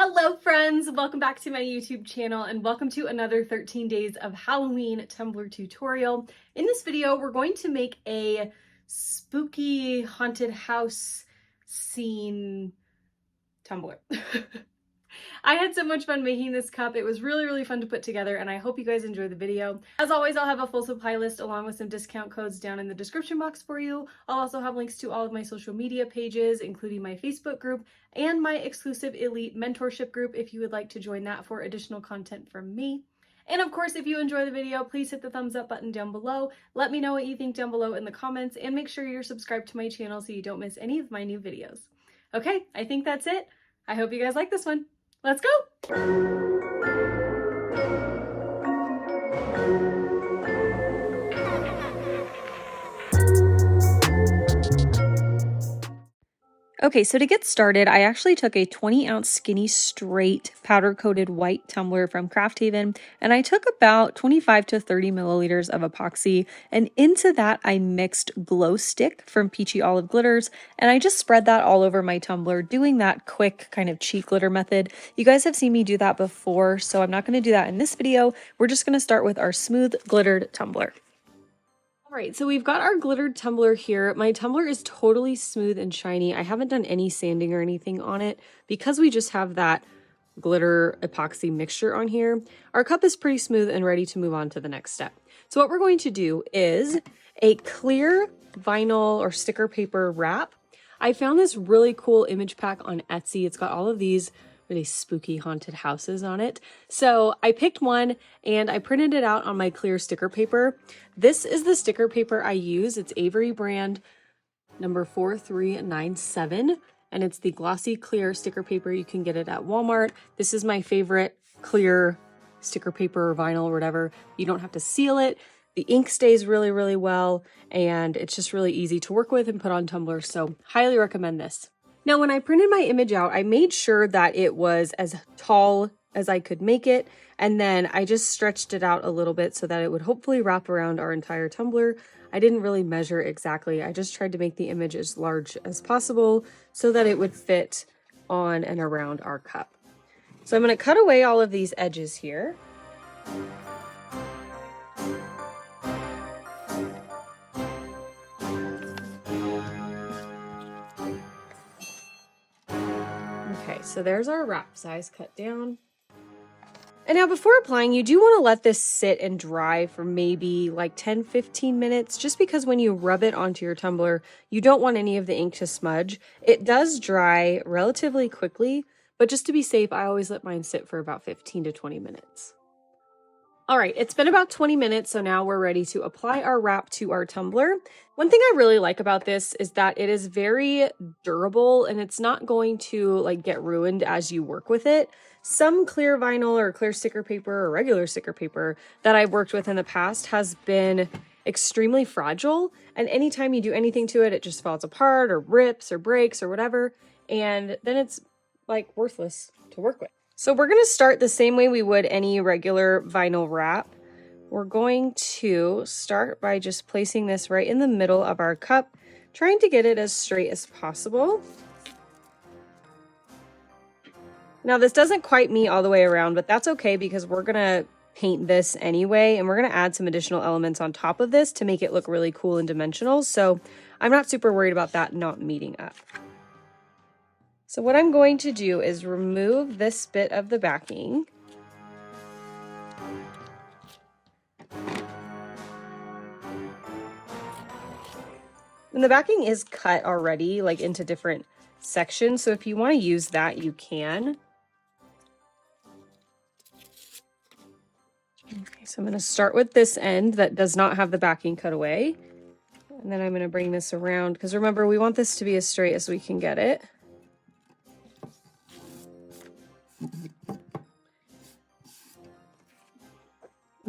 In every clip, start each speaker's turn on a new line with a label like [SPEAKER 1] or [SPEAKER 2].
[SPEAKER 1] Hello friends, welcome back to my YouTube channel and welcome to another 13 days of Halloween Tumbler tutorial. In this video, we're going to make a spooky haunted house scene tumbler. I had so much fun making this cup. It was really fun to put together and I hope you guys enjoy the video. As always, I'll have a full supply list along with some discount codes down in the description box for you. I'll also have links to all of my social media pages, including my Facebook group and my exclusive elite mentorship group if you would like to join that for additional content from me. And of course, if you enjoy the video, please hit the thumbs up button down below. Let me know what you think down below in the comments and make sure you're subscribed to my channel so you don't miss any of my new videos. Okay, I think that's it. I hope you guys like this one. Let's go! Okay, so to get started, I actually took a 20-ounce skinny straight powder-coated white tumbler from Craft Haven, and I took about 25 to 30 milliliters of epoxy, and into that I mixed Glowstick from Peachy Olive Glitters, and I just spread that all over my tumbler, doing that quick kind of cheat glitter method. You guys have seen me do that before, so I'm not going to do that in this video. We're just going to start with our smooth glittered tumbler. Alright, so we've got our glittered tumbler here. My tumbler is totally smooth and shiny. I haven't done any sanding or anything on it because we just have that glitter epoxy mixture on here. Our cup is pretty smooth and ready to move on to the next step. So what we're going to do is a clear vinyl or sticker paper wrap. I found this really cool image pack on Etsy. It's got all of these really spooky haunted houses on it. So I picked one and I printed it out on my clear sticker paper. This is the sticker paper I use. It's Avery brand number 4397 and it's the glossy clear sticker paper. You can get it at Walmart. This is my favorite clear sticker paper or vinyl or whatever. You don't have to seal it. The ink stays really well and it's just really easy to work with and put on tumblers. So highly recommend this. Now, when I printed my image out, I made sure that it was as tall as I could make it, and then I just stretched it out a little bit so that it would hopefully wrap around our entire tumbler. I didn't really measure exactly. I just tried to make the image as large as possible so that it would fit on and around our cup. So I'm going to cut away all of these edges here. Okay, so there's our wrap size cut down. And now before applying, you do want to let this sit and dry for maybe like 10-15 minutes, just because when you rub it onto your tumbler, you don't want any of the ink to smudge. It does dry relatively quickly, but just to be safe, I always let mine sit for about 15 to 20 minutes. All right, it's been about 20 minutes, so now we're ready to apply our wrap to our tumbler. One thing I really like about this is that it is very durable and it's not going to like get ruined as you work with it. Some clear vinyl or clear sticker paper or regular sticker paper that I've worked with in the past has been extremely fragile, and anytime you do anything to it, it just falls apart or rips or breaks or whatever, and then it's like worthless to work with. So we're going to start the same way we would any regular vinyl wrap. We're going to start by just placing this right in the middle of our cup, trying to get it as straight as possible. Now this doesn't quite meet all the way around, but that's okay because we're going to paint this anyway, and we're going to add some additional elements on top of this to make it look really cool and dimensional. So I'm not super worried about that not meeting up. So what I'm going to do is remove this bit of the backing. And the backing is cut already, like into different sections. So if you want to use that, you can. Okay, so I'm going to start with this end that does not have the backing cut away. And then I'm going to bring this around because remember, we want this to be as straight as we can get it.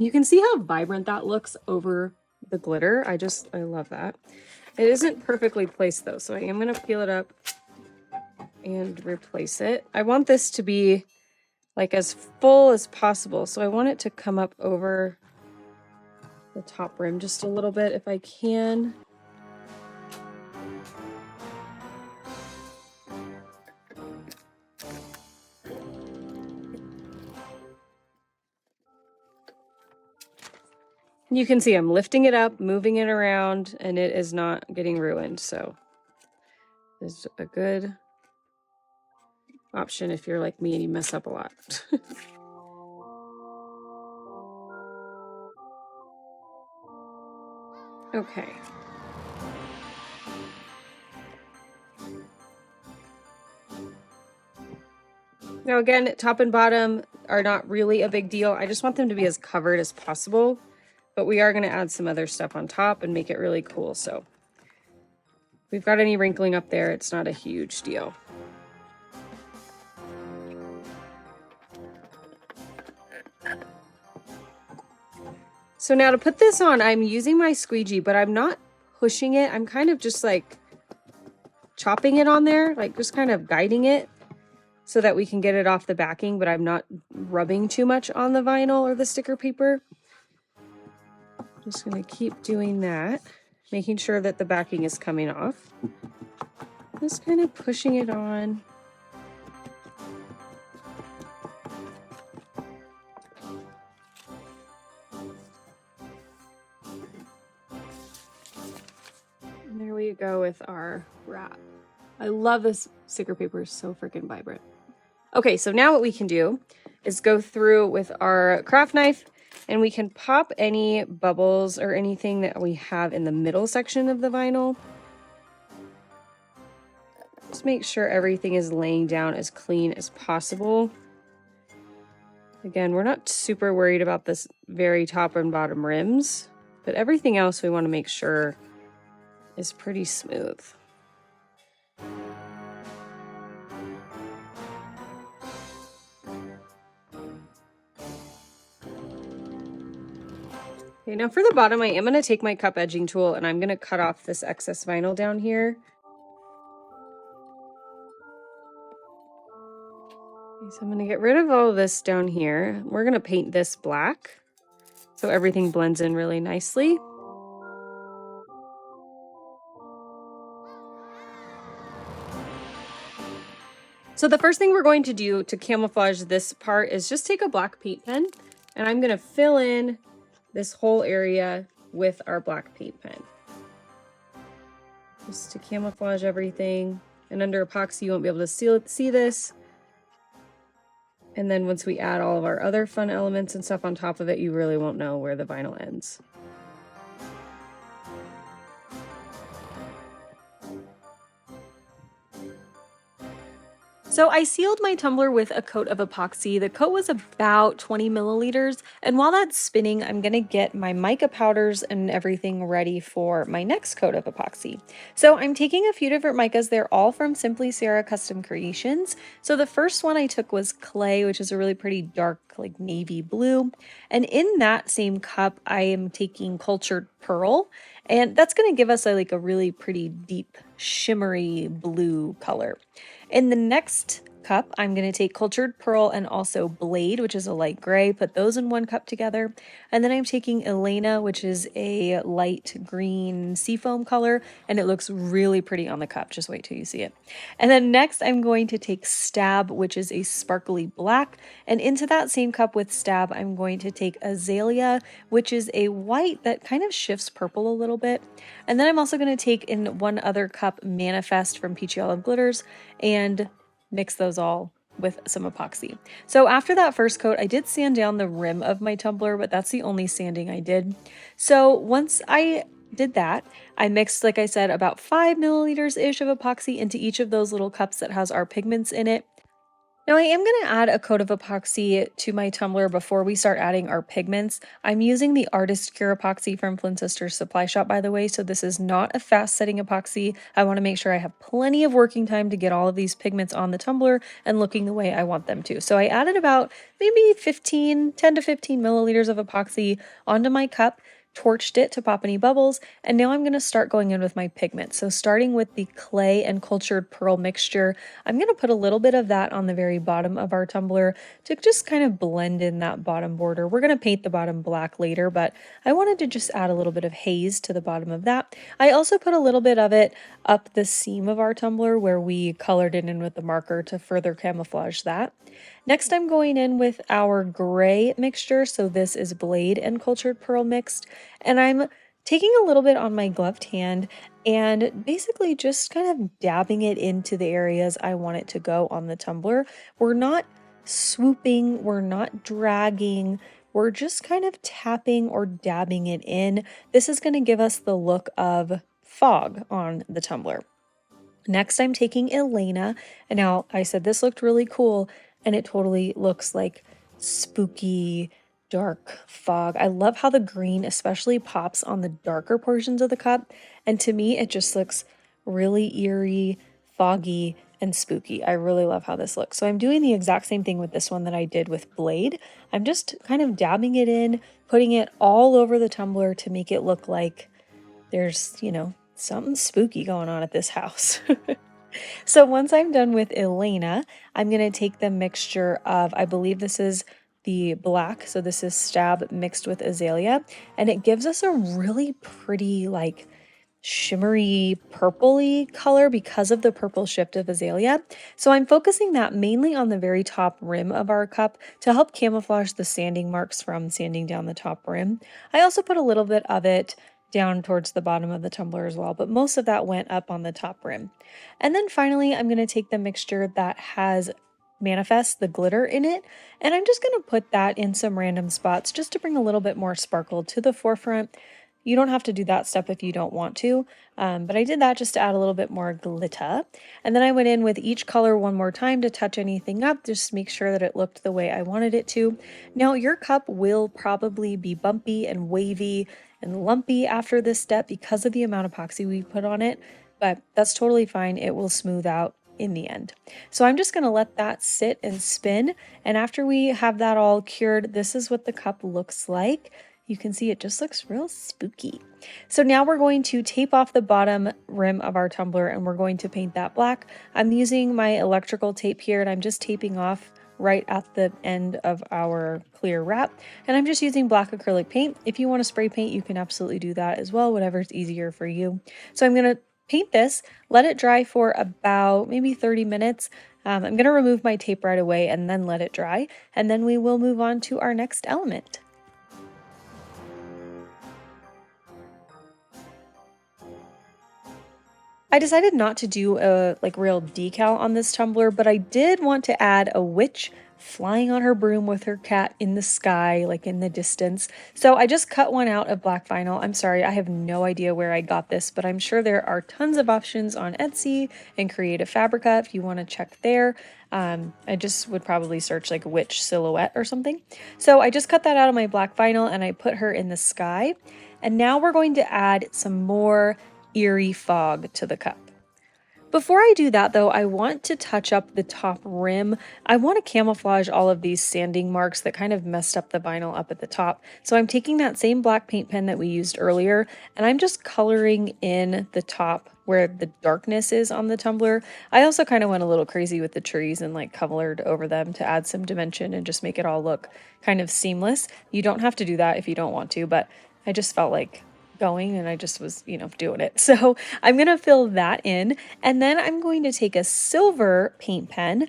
[SPEAKER 1] You can see how vibrant that looks over the glitter. I love that. It isn't perfectly placed though, so I am going to peel it up and replace it. I want this to be like as full as possible, so I want it to come up over the top rim just a little bit if I can. You can see I'm lifting it up, moving it around, and it is not getting ruined. So it's a good option if you're like me and you mess up a lot. Okay. Now again, top and bottom are not really a big deal. I just want them to be as covered as possible, but we are going to add some other stuff on top and make it really cool. So if we've got any wrinkling up there, it's not a huge deal. So now to put this on, I'm using my squeegee, but I'm not pushing it. I'm kind of just like chopping it on there, like just kind of guiding it so that we can get it off the backing, but I'm not rubbing too much on the vinyl or the sticker paper. Just gonna keep doing that, making sure that the backing is coming off. Just kind of pushing it on. And there we go with our wrap. I love this sticker paper, it's so freaking vibrant. Okay, so now what we can do is go through with our craft knife and we can pop any bubbles or anything that we have in the middle section of the vinyl. Just make sure everything is laying down as clean as possible. Again, we're not super worried about this very top and bottom rims, but everything else we want to make sure is pretty smooth. Okay, now for the bottom, I am going to take my cup edging tool and I'm going to cut off this excess vinyl down here. Okay, so I'm going to get rid of all of this down here. We're going to paint this black so everything blends in really nicely. So the first thing we're going to do to camouflage this part is just take a black paint pen and I'm going to fill in this whole area with our black paint pen. Just to camouflage everything. And under epoxy, you won't be able to see this. And then once we add all of our other fun elements and stuff on top of it, you really won't know where the vinyl ends. So I sealed my tumbler with a coat of epoxy. The coat was about 20 milliliters. And while that's spinning, I'm gonna get my mica powders and everything ready for my next coat of epoxy. So I'm taking a few different micas. They're all from Simply Sarah Custom Creations. So the first one I took was clay, which is a really pretty dark, like navy blue. And in that same cup, I am taking cultured pearl. And that's gonna give us a really pretty deep, shimmery blue color. In the next cup, I'm going to take cultured pearl and also blade, which is a light gray, put those in one cup together. And then I'm taking Elaina, which is a light green seafoam color, and it looks really pretty on the cup. Just wait till you see it. And then next I'm going to take Stab, which is a sparkly black, and into that same cup with Stab, I'm going to take Azalea, which is a white that kind of shifts purple a little bit. And then I'm also going to take in one other cup Manifest from Peachy Olive Glitters and mix those all with some epoxy. So after that first coat, I did sand down the rim of my tumbler, but that's the only sanding I did. So once I did that, I mixed, like I said, about 5 milliliters-ish of epoxy into each of those little cups that has our pigments in it. Now I am going to add a coat of epoxy to my tumbler before we start adding our pigments. I'm using the Artist Cure epoxy from Flynn Sisters Supply Shop, by the way, so this is not a fast setting epoxy. I want to make sure I have plenty of working time to get all of these pigments on the tumbler and looking the way I want them to. So I added about maybe 10 to 15 milliliters of epoxy onto my cup, torched it to pop any bubbles, and now I'm going to start going in with my pigment. So starting with the clay and cultured pearl mixture, I'm going to put a little bit of that on the very bottom of our tumbler to just kind of blend in that bottom border. We're going to paint the bottom black later, but I wanted to just add a little bit of haze to the bottom of that. I also put a little bit of it up the seam of our tumbler where we colored it in with the marker to further camouflage that. Next, I'm going in with our gray mixture. So this is Blade and Cultured Pearl mixed. And I'm taking a little bit on my gloved hand and basically just kind of dabbing it into the areas I want it to go on the tumbler. We're not swooping, we're not dragging, we're just kind of tapping or dabbing it in. This is going to give us the look of fog on the tumbler. Next, I'm taking Elaina, and now I said this looked really cool, and it totally looks like spooky, dark fog. I love how the green especially pops on the darker portions of the cup, and to me, it just looks really eerie, foggy, and spooky. I really love how this looks. So I'm doing the exact same thing with this one that I did with Blade. I'm just kind of dabbing it in, putting it all over the tumbler to make it look like there's, something spooky going on at this house. So once I'm done with Elaina, I'm going to take the mixture of, I believe this is the black, so this is Stab mixed with Azalea, and it gives us a really pretty, like, shimmery purpley color because of the purple shift of Azalea. So I'm focusing that mainly on the very top rim of our cup to help camouflage the sanding marks from sanding down the top rim. I also put a little bit of it down towards the bottom of the tumbler as well, but most of that went up on the top rim. And then finally, I'm going to take the mixture that has Manifest, the glitter in it, and I'm just going to put that in some random spots just to bring a little bit more sparkle to the forefront. You don't have to do that step if you don't want to, but I did that just to add a little bit more glitter. And then I went in with each color one more time to touch anything up, just to make sure that it looked the way I wanted it to. Now your cup will probably be bumpy and wavy and lumpy after this step because of the amount of epoxy we put on it, but that's totally fine. It will smooth out in the end. So I'm just going to let that sit and spin. And after we have that all cured, this is what the cup looks like. You can see it just looks real spooky. So now we're going to tape off the bottom rim of our tumbler and we're going to paint that black. I'm using my electrical tape here and I'm just taping off right at the end of our clear wrap. And I'm just using black acrylic paint. If you want to spray paint, you can absolutely do that as well, whatever's easier for you. So I'm going to paint this, let it dry for about maybe 30 minutes. I'm going to remove my tape right away and then let it dry. And then we will move on to our next element. I decided not to do a real decal on this tumbler, but I did want to add a witch flying on her broom with her cat in the sky, like in the distance. So I just cut one out of black vinyl. I'm sorry, I have no idea where I got this, but I'm sure there are tons of options on Etsy and Creative Fabrica if you want to check there. I just would probably search like witch silhouette or something. So I just cut that out of my black vinyl and I put her in the sky. And now we're going to add some more eerie fog to the cup. Before I do that though, I want to touch up the top rim. I want to camouflage all of these sanding marks that kind of messed up the vinyl up at the top. So I'm taking that same black paint pen that we used earlier and I'm just coloring in the top where the darkness is on the tumbler. I also kind of went a little crazy with the trees and like colored over them to add some dimension and just make it all look kind of seamless. You don't have to do that if you don't want to, but I just felt like going and I just was, doing it. So I'm going to fill that in and then I'm going to take a silver paint pen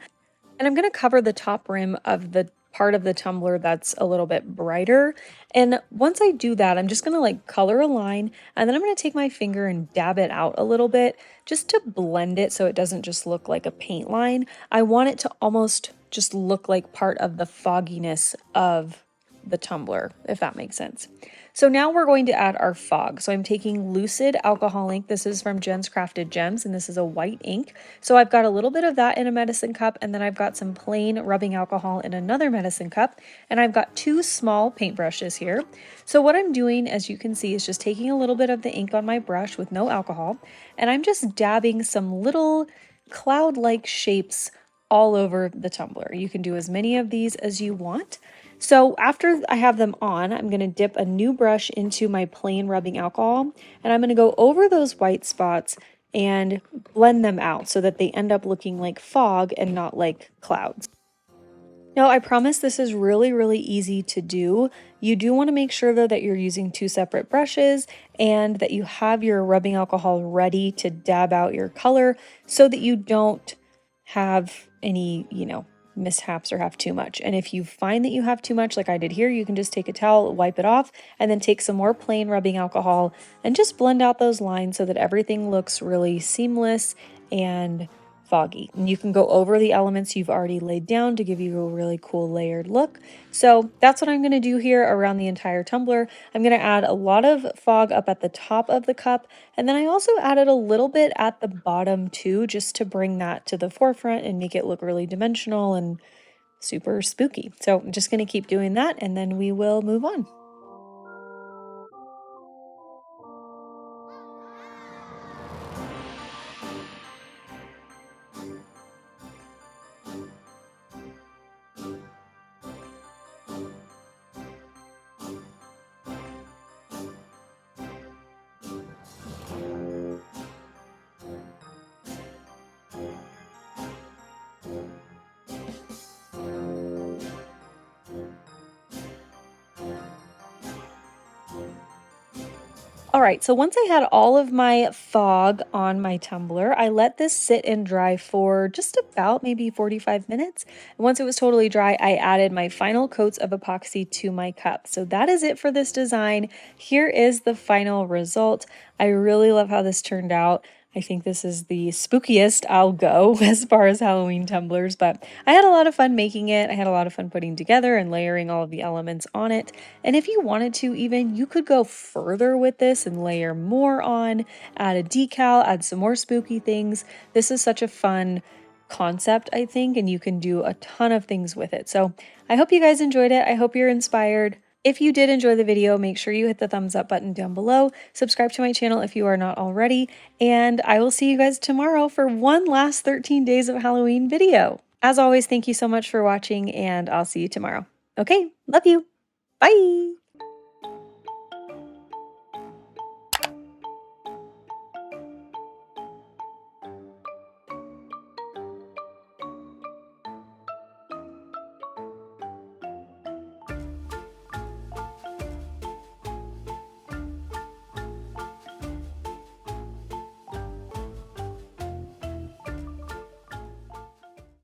[SPEAKER 1] and I'm going to cover the top rim of the part of the tumbler that's a little bit brighter. And once I do that, I'm just going to like color a line and then I'm going to take my finger and dab it out a little bit just to blend it so it doesn't just look like a paint line. I want it to almost just look like part of the fogginess of the tumbler, if that makes sense. So now we're going to add our fog. So I'm taking Lucid alcohol ink. This is from Jen's Crafted Gems, and this is a white ink. So I've got a little bit of that in a medicine cup, and then I've got some plain rubbing alcohol in another medicine cup, and I've got two small paintbrushes here. So what I'm doing, as you can see, is just taking a little bit of the ink on my brush with no alcohol, and I'm just dabbing some little cloud-like shapes all over the tumbler. You can do as many of these as you want. So after I have them on, I'm going to dip a new brush into my plain rubbing alcohol and I'm going to go over those white spots and blend them out so that they end up looking like fog and not like clouds. Now, I promise this is really, really easy to do. You do want to make sure though that you're using two separate brushes and that you have your rubbing alcohol ready to dab out your color so that you don't have any, mishaps or have too much. And if you find that you have too much, like I did here, you can just take a towel, wipe it off, and then take some more plain rubbing alcohol and just blend out those lines so that everything looks really seamless and foggy. And you can go over the elements you've already laid down to give you a really cool layered look. So that's what I'm going to do here around the entire tumbler. I'm going to add a lot of fog up at the top of the cup, and then I also added a little bit at the bottom too, just to bring that to the forefront and make it look really dimensional and super spooky. So I'm just going to keep doing that, and then we will move on. All right, so once I had all of my fog on my tumbler, I let this sit and dry for just about maybe 45 minutes. And once it was totally dry, I added my final coats of epoxy to my cup. So that is it for this design. Here is the final result. I really love how this turned out. I think this is the spookiest I'll go as far as Halloween tumblers, but I had a lot of fun making it. I had a lot of fun putting together and layering all of the elements on it. And if you wanted to even, you could go further with this and layer more on, add a decal, add some more spooky things. This is such a fun concept, I think, and you can do a ton of things with it. So I hope you guys enjoyed it. I hope you're inspired. If you did enjoy the video, make sure you hit the thumbs up button down below. Subscribe to my channel if you are not already. And I will see you guys tomorrow for one last 13 days of Halloween video. As always, thank you so much for watching, and I'll see you tomorrow. Okay, love you. Bye.